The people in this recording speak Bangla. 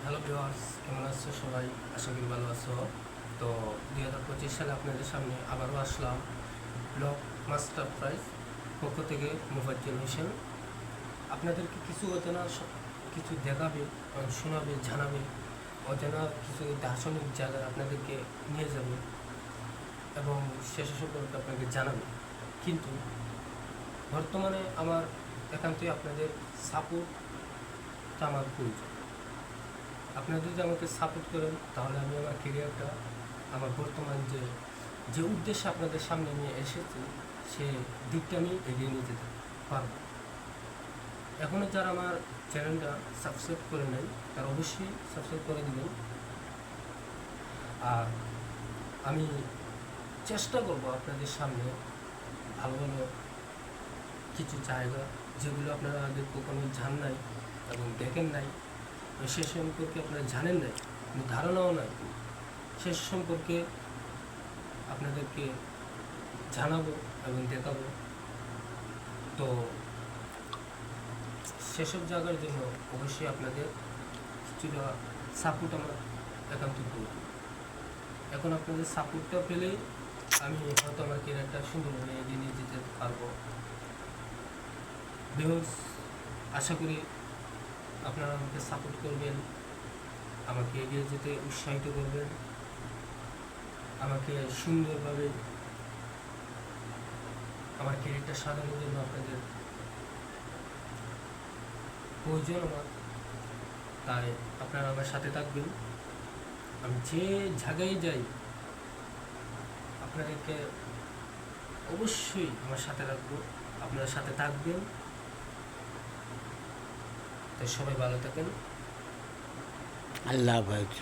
হ্যালো ভিউয়ার্স, কেমন আছো সবাই? আশা করি ভালো আছো। তো 2025 সালে আপনাদের সামনে আবারও আসলাম ব্লগ মাস্টার প্রাইজ পক্ষ থেকে মুফাজ্জল হোসেন। আপনাদেরকে কিছু অজানা কিছু দেখাবে, শোনাবে, জানাবে, অজানা কিছু দার্শনিক জায়গায় আপনাদেরকে নিয়ে যাবে এবং শেষ সম্পর্কে আপনাকে জানাবে। কিন্তু বর্তমানে আমার একান্তই আপনাদের সাপোর্টটা আমার প্রয়োজন। আপনারা যদি আমাকে সাপোর্ট করেন তাহলে আমি আমার ক্যারিয়ারটা, আমার বর্তমান যে উদ্দেশ্যে আপনাদের সামনে নিয়ে এসেছি সে দিকটা আমি এগিয়ে নিয়ে যেতে পারবো। এখনও যারা আমার চ্যানেলটা সাবস্ক্রাইব করে নেন তারা অবশ্যই সাবস্ক্রাইব করে দেবেন। আর আমি চেষ্টা করব আপনাদের সামনে ভালো ভালো কিছু জায়গা যেগুলো আপনারা আগে কখনো জান নাই এবং দেখেন নাই, সে সম্পর্কে আপনারা জানেন নাই, ধারণাও নাই, সে সম্পর্কে আপনাদেরকে জানাবো এবং দেখাবো। তো সেসব জায়গার জন্য অবশ্যই আপনাদের কিছুটা সাপোর্ট আমার একান্ত প্রয়োজন। এখন আপনাদের সাপোর্টটা পেলেই আমি হয়তো আমার ক্যারিয়ারটা সুন্দরভাবে এগিয়ে নিয়ে যেতে পারবো। ভিউয়ার্স, আশা করি আপনারা আমাকে সাপোর্ট করবেন, আমাকে এগিয়ে যেতে উৎসাহিত করবেন, আমাকে সুন্দরভাবে আমার ক্যারিয়ারটা সাজানোর জন্য আপনাদের প্রয়োজন আমার। তাই আপনারা আমার সাথে থাকবেন। আমি যে জায়গায় যাই আপনাদেরকে অবশ্যই আমার সাথে রাখবো, আপনারা সাথে থাকবেন। তাই সবাই ভালো থাকেন। আল্লাহ হাফেজ।